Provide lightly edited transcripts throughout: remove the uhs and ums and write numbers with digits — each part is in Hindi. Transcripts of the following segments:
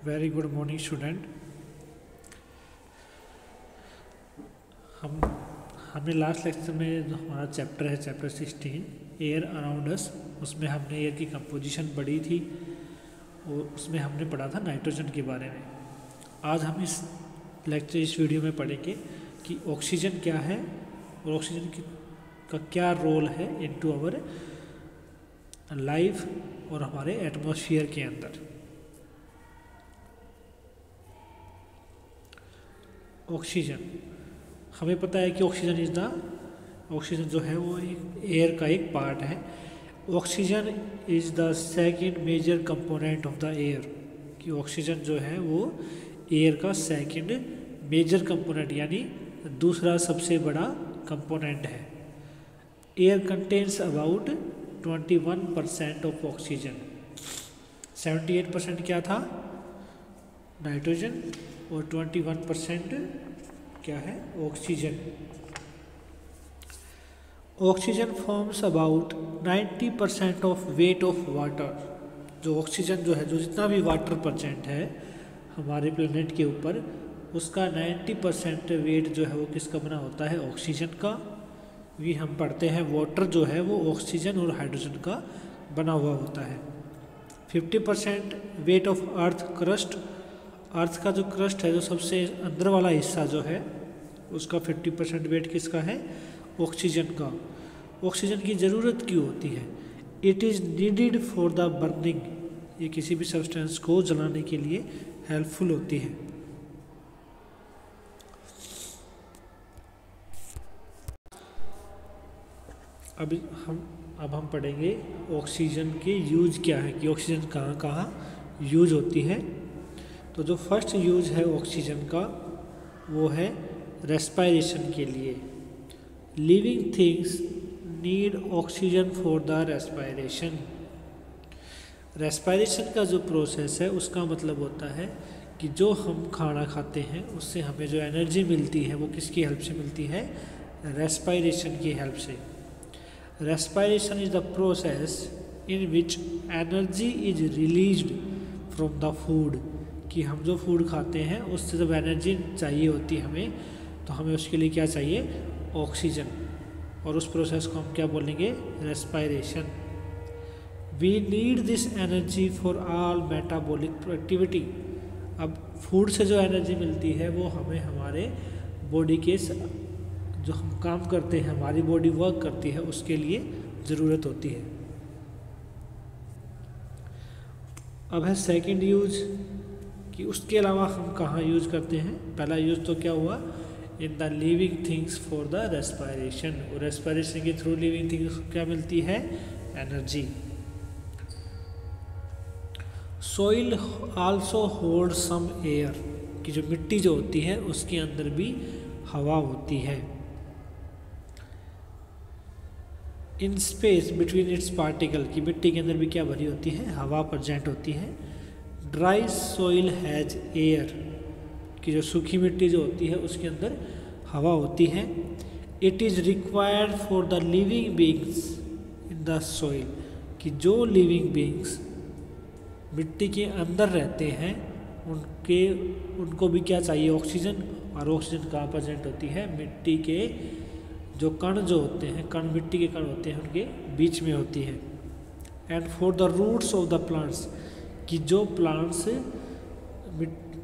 Very good morning student. हम हमने लास्ट लेक्चर में जो हमारा चैप्टर है चैप्टर 16 एयर अराउंड अस, उसमें हमने एयर की कंपोजिशन पढ़ी थी और उसमें हमने पढ़ा था नाइट्रोजन के बारे में। आज हम इस वीडियो में पढ़ेंगे कि ऑक्सीजन क्या है और ऑक्सीजन का क्या रोल है इनटू आवर लाइफ और हमारे एटमॉस्फेयर के अंदर। ऑक्सीजन, हमें पता है कि ऑक्सीजन जो है वो एक एयर का एक पार्ट है। Oxygen is the second major component of the air, कि ऑक्सीजन जो है वो एयर का सेकंड मेजर कंपोनेंट यानी दूसरा सबसे बड़ा कंपोनेंट है। Air contains about 21% of oxygen. 78% क्या था? नाइट्रोजन, और 21% क्या है? Oxygen. Oxygen forms about 90% of weight of water. जो ऑक्सीजन जो है, जो जितना भी वाटर परसेंट है हमारे प्लेनेट के ऊपर, उसका 90% वेट जो है वो किसका बना होता है? ऑक्सीजन का। भी हम पढ़ते हैं वाटर जो है वो ऑक्सीजन और हाइड्रोजन का बना हुआ होता है। 50% वेट ऑफ अर्थ क्रस्ट। अर्थ का जो क्रस्ट है, जो सबसे अंदर वाला हिस्सा जो है, उसका 50% वेट किसका है? ऑक्सीजन का। ऑक्सीजन की ज़रूरत क्यों होती है? It is needed for the burning. ये किसी भी सब्सटेंस को जलाने के लिए हेल्पफुल होती है। अब हम पढ़ेंगे ऑक्सीजन के यूज क्या है, कि ऑक्सीजन कहाँ कहाँ यूज होती है। तो जो फर्स्ट यूज है ऑक्सीजन का वो है रेस्पायरेशन के लिए। Living things need oxygen for the respiration. Respiration का जो प्रोसेस है उसका मतलब होता है कि जो हम खाना खाते हैं उससे हमें जो एनर्जी मिलती है वो किसकी हेल्प से मिलती है? रेस्पायरेशन की हेल्प से। Respiration is the process in which energy is released from the food, कि हम जो फूड खाते हैं उससे जब एनर्जी चाहिए होती है हमें, तो हमें उसके लिए क्या चाहिए? ऑक्सीजन। और उस प्रोसेस को हम क्या बोलेंगे? Respiration. We need this energy for all metabolic activity. अब फूड से जो एनर्जी मिलती है वो हमें हमारे बॉडी के जो हम काम करते हैं, हमारी बॉडी वर्क करती है, उसके लिए ज़रूरत होती है। अब है सेकंड यूज, कि उसके अलावा हम कहाँ यूज करते हैं। पहला यूज तो क्या हुआ? In the living things for the respiration. और रेस्पायरेशन के थ्रू लिविंग थिंग्स क्या मिलती है? Energy. Soil also hold some air, कि जो मिट्टी जो होती है उसके अंदर भी हवा होती है। In space between its particle, की मिट्टी के अंदर भी क्या भरी होती है? हवा प्रेजेंट होती है। ड्राई सोइल हैज एयर, कि जो सूखी मिट्टी जो होती है उसके अंदर हवा होती है। It is required for the living beings in the soil, कि जो लिविंग बींग्स मिट्टी के अंदर रहते हैं उनको भी क्या चाहिए? ऑक्सीजन। और ऑक्सीजन कहाँ प्रेजेंट होती है? मिट्टी के जो कण जो होते हैं, कण मिट्टी के कण होते हैं उनके बीच में होती है। And for the roots of the plants, कि जो प्लांट्स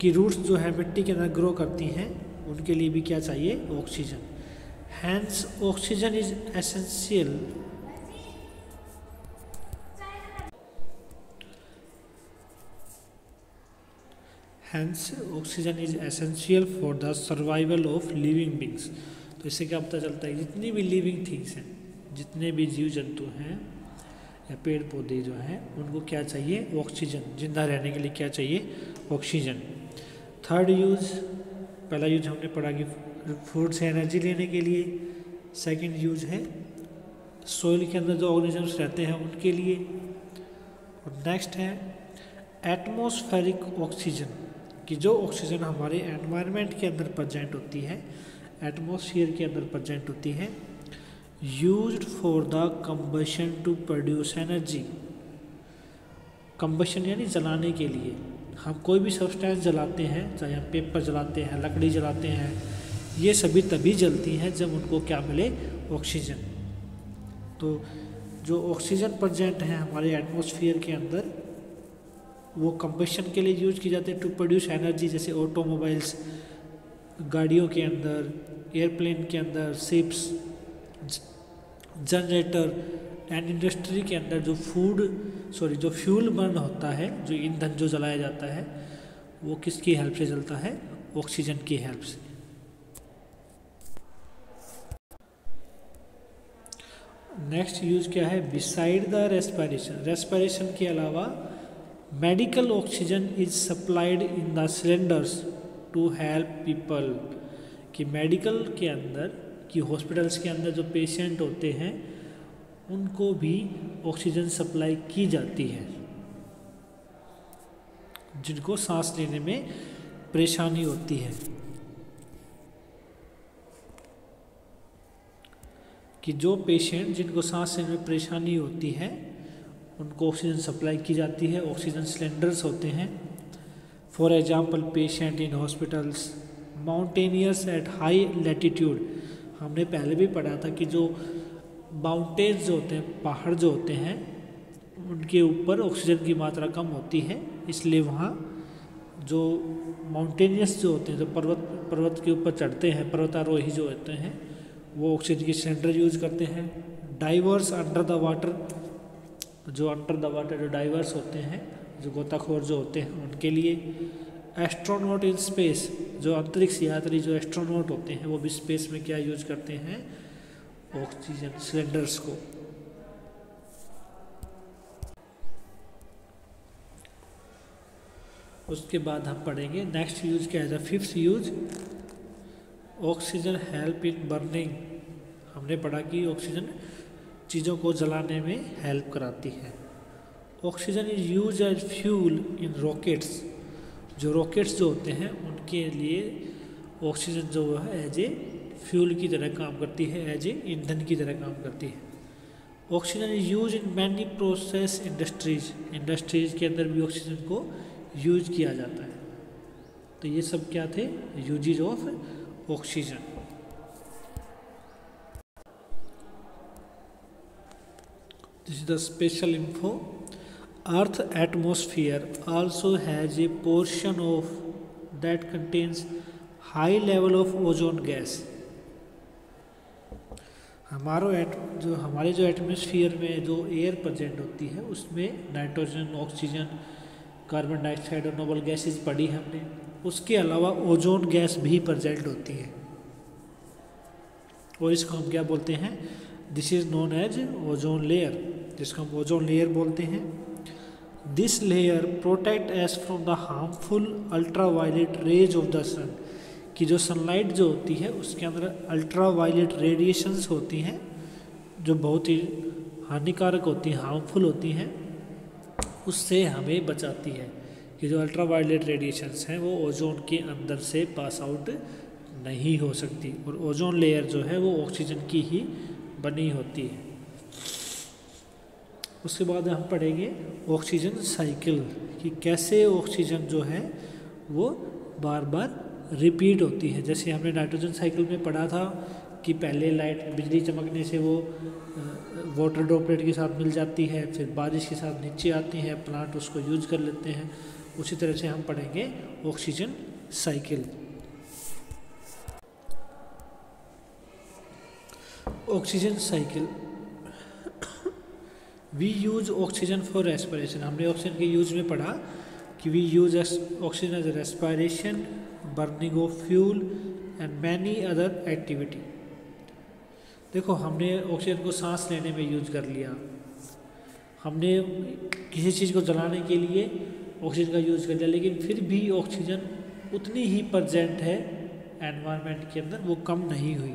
की रूट्स जो है मिट्टी के अंदर ग्रो करती हैं, उनके लिए भी क्या चाहिए? Oxygen. Hence oxygen is essential oxygen is essential for the survival of living beings. तो इससे क्या पता चलता है? जितनी भी लिविंग थिंग्स हैं, जितने भी जीव जंतु हैं या पेड़ पौधे जो हैं, उनको क्या चाहिए? ऑक्सीजन। जिंदा रहने के लिए क्या चाहिए? ऑक्सीजन। थर्ड यूज, पहला यूज हमने पढ़ा कि फूड से एनर्जी लेने के लिए। सेकंड यूज है सोइल के अंदर जो ऑर्गेनिजम्स रहते हैं उनके लिए। और नेक्स्ट है एटमॉस्फेरिक ऑक्सीजन, कि जो ऑक्सीजन हमारे एनवायरनमेंट के अंदर प्रेजेंट होती है, एटमॉस्फेयर के अंदर प्रेजेंट होती है, used for the combustion to produce energy. Combustion यानी जलाने के लिए, हम कोई भी सब्सटेंस जलाते हैं, चाहे हम पेपर जलाते हैं, लकड़ी जलाते हैं, ये सभी तभी जलती हैं जब उनको क्या मिले, ऑक्सीजन। तो जो ऑक्सीजन प्रेजेंट है हमारे एटमॉस्फेयर के अंदर वो कंबशन के लिए यूज की जाती है टू प्रोड्यूस एनर्जी, जैसे ऑटोमोबाइल्स, गाड़ियों के अंदर, एयरप्लेन के अंदर, शिप्स, जनरेटर एंड इंडस्ट्री के अंदर जो फ्यूल बर्न होता है, जो ईंधन जो जलाया जाता है, वो किसकी हेल्प से जलता है, ऑक्सीजन की हेल्प से। नेक्स्ट यूज क्या है, बिसाइड द रेस्पिरेशन, रेस्पिरेशन के अलावा medical oxygen is supplied in the cylinders to help people, कि मेडिकल के अंदर, कि हॉस्पिटल्स के अंदर जो पेशेंट होते हैं उनको भी ऑक्सीजन सप्लाई की जाती है, जिनको सांस लेने में परेशानी होती है, कि जो पेशेंट जिनको सांस लेने में परेशानी होती है उनको ऑक्सीजन सप्लाई की जाती है। ऑक्सीजन सिलेंडर्स होते हैं। For example patient in hospitals, mountaineers at high latitude, हमने पहले भी पढ़ा था कि जो माउंटेन्स जो होते हैं, पहाड़ जो होते हैं, उनके ऊपर ऑक्सीजन की मात्रा कम होती है, इसलिए वहाँ जो माउंटेनियर्स जो होते हैं, जो पर्वत के ऊपर चढ़ते हैं, पर्वतारोही जो होते हैं, वो ऑक्सीजन की सिलेंडर यूज करते हैं। डाइवर्स अंडर द वाटर, जो अंडर द वाटर जो डाइवर्स होते हैं, जो गोताखोर जो होते हैं, उनके लिए। एस्ट्रोनॉट इन स्पेस, जो अंतरिक्ष यात्री, जो एस्ट्रोनॉट होते हैं, वो भी स्पेस में क्या यूज करते हैं, ऑक्सीजन सिलेंडर्स को। उसके बाद हम पढ़ेंगे नेक्स्ट यूज क्या है, the fifth use, oxygen help in burning. हमने पढ़ा कि ऑक्सीजन चीज़ों को जलाने में हेल्प कराती है। Oxygen is use as fuel in rockets, जो रॉकेट्स जो होते हैं उनके लिए ऑक्सीजन जो है एज ए फ्यूल की तरह काम करती है, एज ए ईंधन की तरह काम करती है। Oxygen is use in many process industries, industries के अंदर भी ऑक्सीजन को यूज किया जाता है। तो ये सब क्या थे, uses of oxygen. This is the special info. Earth atmosphere also has a portion of that contains high level of ozone gas. हमारे जो एटमोस्फियर में जो एयर प्रेजेंट होती है उसमें नाइट्रोजन, ऑक्सीजन, कार्बन डाइऑक्साइड और नोबल गैसेज पढ़ी हमने। उसके अलावा ओजोन गैस भी प्रेजेंट होती है और इसको हम क्या बोलते हैं, this is known as ozone layer, जिसको हम ओजोन लेयर बोलते हैं। This layer protects from the harmful ultraviolet rays of the sun, कि जो सनलाइट जो होती है उसके अंदर अल्ट्रावायलेट रेडिएशंस होती हैं जो बहुत ही हानिकारक होती हैं, हार्मफुल होती हैं, उससे हमें बचाती है। कि जो अल्ट्रावायलेट रेडिएशंस हैं वो ओजोन के अंदर से पास आउट नहीं हो सकती, और ओजोन लेयर जो है वो ऑक्सीजन की ही बनी होती है। उसके बाद हम पढ़ेंगे ऑक्सीजन साइकिल, कि कैसे ऑक्सीजन जो है वो बार बार रिपीट होती है। जैसे हमने नाइट्रोजन साइकिल में पढ़ा था कि पहले लाइट, बिजली चमकने से वो वाटर ड्रॉपलेट के साथ मिल जाती है, फिर बारिश के साथ नीचे आती है, प्लांट उसको यूज कर लेते हैं। उसी तरह से हम पढ़ेंगे oxygen cycle. Oxygen cycle, we use oxygen for respiration. हमने ऑक्सीजन के यूज में पढ़ा कि we use oxygen as respiration, burning of fuel and many other activity. देखो हमने ऑक्सीजन को सांस लेने में यूज कर लिया, हमने किसी चीज़ को जलाने के लिए ऑक्सीजन का यूज कर लिया, लेकिन फिर भी ऑक्सीजन उतनी ही प्रेजेंट है एनवायरनमेंट के अंदर, वो कम नहीं हुई।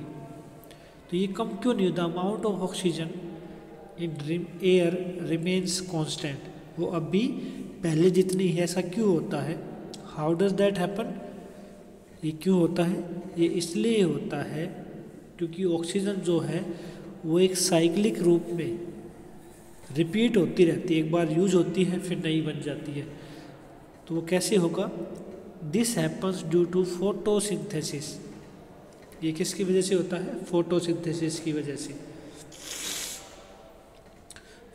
तो ये कम क्यों नहीं हुआ, the amount of oxygen in air remains constant, वो अब भी पहले जितनी है। ऐसा क्यों होता है, हाउ डज दैट हैपन, ये क्यों होता है, ये इसलिए होता है क्योंकि ऑक्सीजन जो है वो एक साइक्लिक रूप में रिपीट होती रहती है, एक बार यूज होती है फिर नई बन जाती है। तो वो कैसे होगा? This happens due to photosynthesis. ये किसकी वजह से होता है? फोटोसिंथेसिस की वजह से।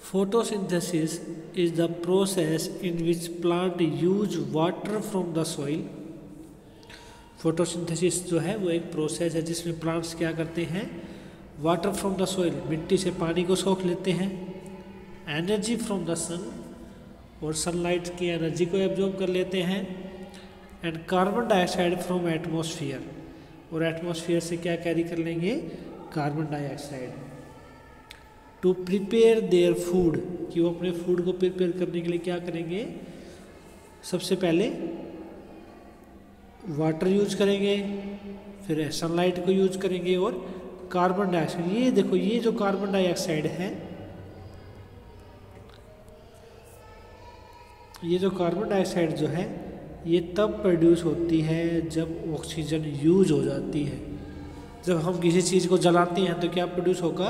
Photosynthesis is the process in which plant use water from the soil. Photosynthesis जो है वो एक प्रोसेस है जिसमें प्लांट्स क्या करते हैं? वाटर फ्रॉम द सॉइल, मिट्टी से पानी को सोख लेते हैं, एनर्जी फ्रॉम द सन, और सनलाइट की एनर्जी को एब्जॉर्ब कर लेते हैं, and carbon dioxide from atmosphere, और एटमॉस्फेयर से क्या कैरी कर लेंगे? Carbon dioxide, to prepare their food, कि वो अपने फूड को प्रिपेयर करने के लिए क्या करेंगे? सबसे पहले वाटर यूज करेंगे, फिर सनलाइट को यूज करेंगे, और कार्बन डाइऑक्साइड। ये देखो, ये जो कार्बन डाइऑक्साइड है, ये जो कार्बन डाइऑक्साइड जो है ये तब प्रोड्यूस होती है जब ऑक्सीजन यूज हो जाती है। जब हम किसी चीज़ को जलाते हैं तो क्या प्रोड्यूस होगा?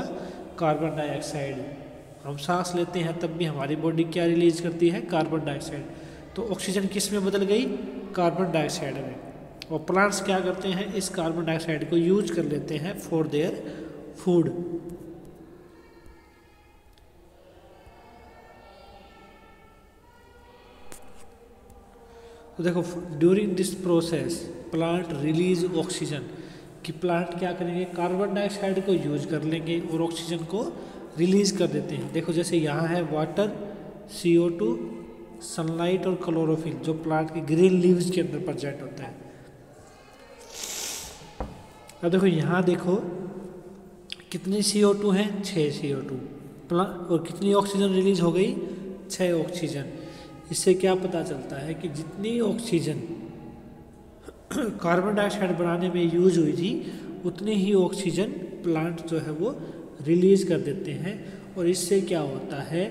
Carbon dioxide. हम सांस लेते हैं तब भी हमारी बॉडी क्या रिलीज करती है? Carbon dioxide. तो ऑक्सीजन किस में बदल गई? कार्बन डाइऑक्साइड में। और प्लांट्स क्या करते हैं? इस कार्बन डाइऑक्साइड को यूज कर लेते हैं फॉर देयर फूड। तो देखो, during this process plant release oxygen, कि प्लांट क्या करेंगे? कार्बन डाइऑक्साइड को यूज कर लेंगे और ऑक्सीजन को रिलीज कर देते हैं। देखो, जैसे यहाँ है वाटर, CO2, सनलाइट और क्लोरोफिल, जो प्लांट के ग्रीन लीव्स के अंदर प्रेजेंट होता है। अब देखो, यहाँ देखो कितनी CO2 है? 6 CO2, और कितनी ऑक्सीजन रिलीज हो गई? 6 ऑक्सीजन। इससे क्या पता चलता है कि जितनी ऑक्सीजन कार्बन डाइऑक्साइड बनाने में यूज हुई थी उतनी ही ऑक्सीजन प्लांट जो है वो रिलीज कर देते हैं। और इससे क्या होता है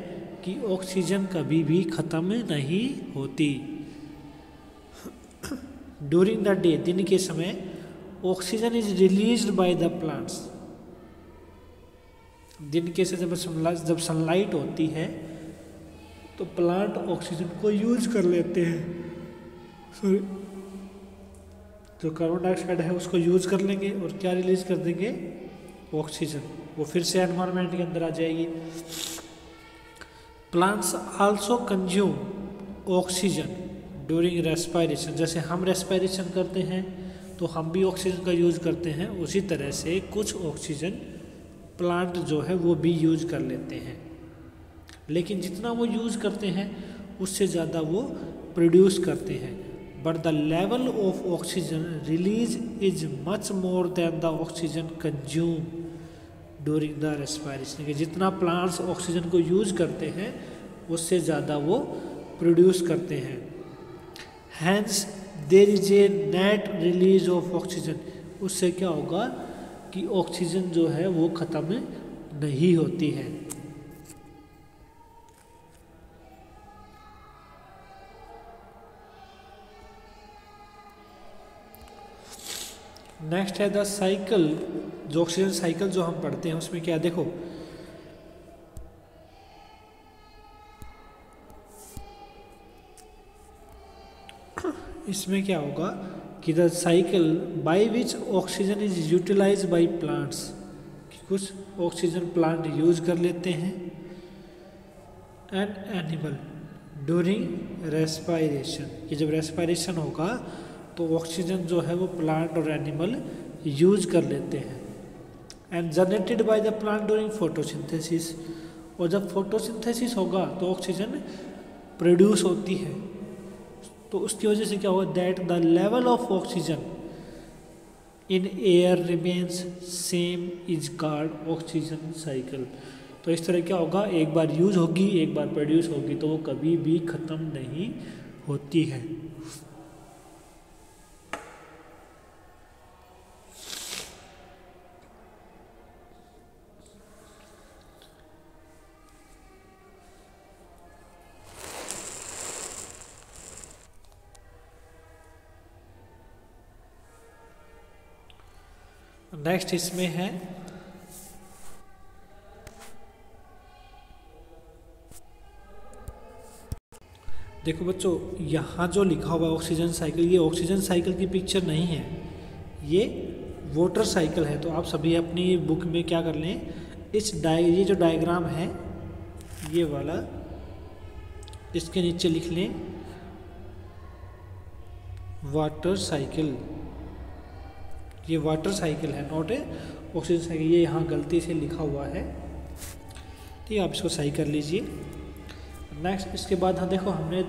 कि ऑक्सीजन कभी भी ख़त्म नहीं होती। ड्यूरिंग द डे, दिन के समय, oxygen is released by the plants. दिन के समय जब सनलाइट होती है तो प्लांट ऑक्सीजन को यूज कर लेते हैं। सॉरी, जो कार्बन डाइऑक्साइड है उसको यूज कर लेंगे और क्या रिलीज कर देंगे? ऑक्सीजन। वो फिर से एनवायरनमेंट के अंदर आ जाएगी। Plants also consume oxygen during respiration. जैसे हम रेस्पायरेशन करते हैं तो हम भी ऑक्सीजन का यूज करते हैं, उसी तरह से कुछ ऑक्सीजन प्लांट जो है वो भी यूज कर लेते हैं। लेकिन जितना वो यूज करते हैं उससे ज़्यादा वो प्रोड्यूस करते हैं। But the level of oxygen release is much more than the oxygen consume during the respiration. कि जितना प्लांट्स ऑक्सीजन को यूज करते हैं उससे ज़्यादा वो प्रोड्यूस करते हैं। Hence there is a net release of oxygen. उससे क्या होगा कि ऑक्सीजन जो है वो ख़त्म नहीं होती है। नेक्स्ट है द साइकिल। जो ऑक्सीजन साइकिल जो हम पढ़ते हैं उसमें क्या, देखो इसमें क्या होगा कि the cycle by which oxygen is utilize by plants. कुछ ऑक्सीजन प्लांट यूज कर लेते हैं एंड एनिमल ड्यूरिंग रेस्पायरेशन। कि जब रेस्पायरेशन होगा तो ऑक्सीजन जो है वो प्लांट और एनिमल यूज कर लेते हैं। And generated by the plant during photosynthesis. और जब फोटोसिंथेसिस होगा तो ऑक्सीजन प्रोड्यूस होती है, तो उसकी वजह से क्या होगा? That the level of oxygen in air remains same is called oxygen cycle. तो इस तरह क्या होगा? एक बार यूज होगी, एक बार प्रोड्यूस होगी, तो वो कभी भी ख़त्म नहीं होती है। नेक्स्ट इसमें है देखो बच्चों, यहाँ जो लिखा हुआ है ऑक्सीजन साइकिल, ये ऑक्सीजन साइकिल की पिक्चर नहीं है, ये वाटर साइकिल है। तो आप सभी अपनी बुक में क्या कर लें, ये जो डायग्राम है ये वाला, इसके नीचे लिख लें वाटर साइकिल। ये वाटर साइकिल है, नॉट ए ऑक्सीजन साइकिल। ये यहाँ गलती से लिखा हुआ है, ठीक है, आप इसको सही कर लीजिए। नेक्स्ट इसके बाद हम देखो, हमने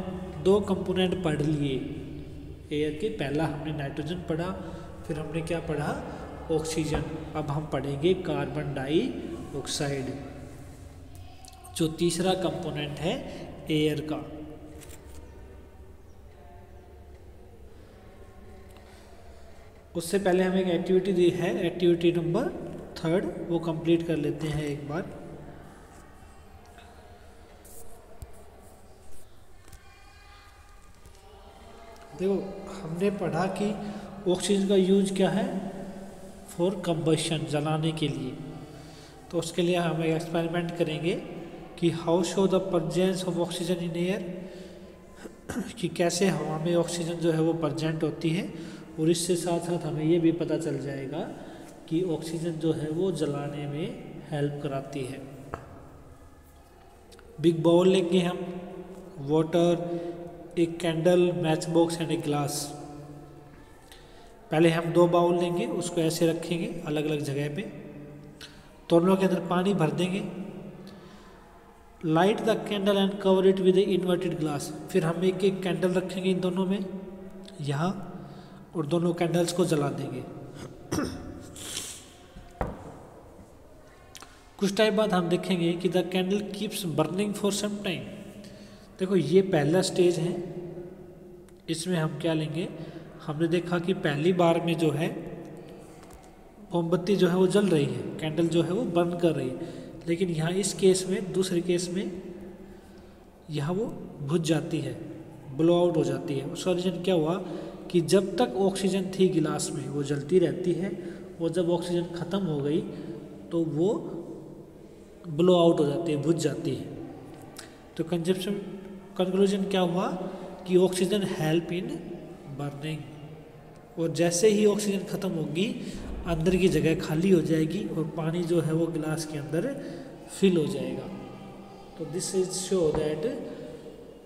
2 कंपोनेंट पढ़ लिए एयर के। पहला हमने नाइट्रोजन पढ़ा, फिर हमने क्या पढ़ा, ऑक्सीजन। अब हम पढ़ेंगे कार्बन डाइऑक्साइड, जो तीसरा कंपोनेंट है एयर का। उससे पहले हमें एक एक्टिविटी दी है, एक्टिविटी नंबर 3, वो कंप्लीट कर लेते हैं एक बार। देखो, हमने पढ़ा कि ऑक्सीजन का यूज क्या है, फॉर कंबशन, जलाने के लिए। तो उसके लिए हम एक एक्सपेरिमेंट करेंगे कि how show the presence of oxygen in air, कि कैसे हवा में ऑक्सीजन जो है वो प्रेजेंट होती है। और इससे साथ साथ हमें ये भी पता चल जाएगा कि ऑक्सीजन जो है वो जलाने में हेल्प कराती है। बिग बाउल लेंगे हम, वाटर, एक कैंडल, मैच बॉक्स एंड एक ग्लास। पहले हम 2 बाउल लेंगे, उसको ऐसे रखेंगे अलग अलग जगह पे, दोनों के अंदर पानी भर देंगे। Light the candle and cover it with inverted glass. फिर हम एक एक कैंडल रखेंगे इन दोनों में यहाँ, और दोनों कैंडल्स को जला देंगे। कुछ टाइम बाद हम देखेंगे कि the candle keeps burning for some time. देखो, ये पहला स्टेज है। इसमें हम क्या लेंगे, हमने देखा कि पहली बार में जो है मोमबत्ती जो है वो जल रही है, कैंडल जो है वो बर्न कर रही है। लेकिन यहाँ इस केस में, दूसरे केस में, यहाँ वो बुझ जाती है, ब्लो आउट हो जाती है। उसका रीज़न क्या हुआ कि जब तक ऑक्सीजन थी गिलास में वो जलती रहती है, और जब ऑक्सीजन ख़त्म हो गई तो वो ब्लो आउट हो जाती है, बुझ जाती है। तो कंक्लूजन क्या हुआ कि ऑक्सीजन हेल्प इन बर्निंग, और जैसे ही ऑक्सीजन ख़त्म होगी अंदर की जगह खाली हो जाएगी और पानी जो है वो गिलास के अंदर फिल हो जाएगा। तो this is show that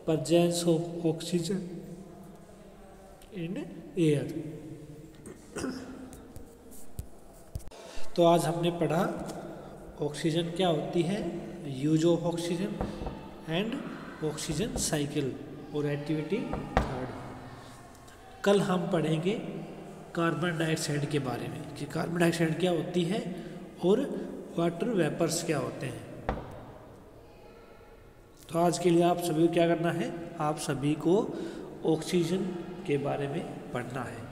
presence of oxygen in air. तो आज हमने पढ़ा ऑक्सीजन क्या होती है, use of oxygen and oxygen cycle, और एक्टिविटी 3। कल हम पढ़ेंगे कार्बन डाइऑक्साइड के बारे में, कि कार्बन डाइऑक्साइड क्या होती है और वाटर वेपर्स क्या होते हैं। तो आज के लिए आप सभी को क्या करना है, आप सभी को ऑक्सीजन के बारे में पढ़ना है।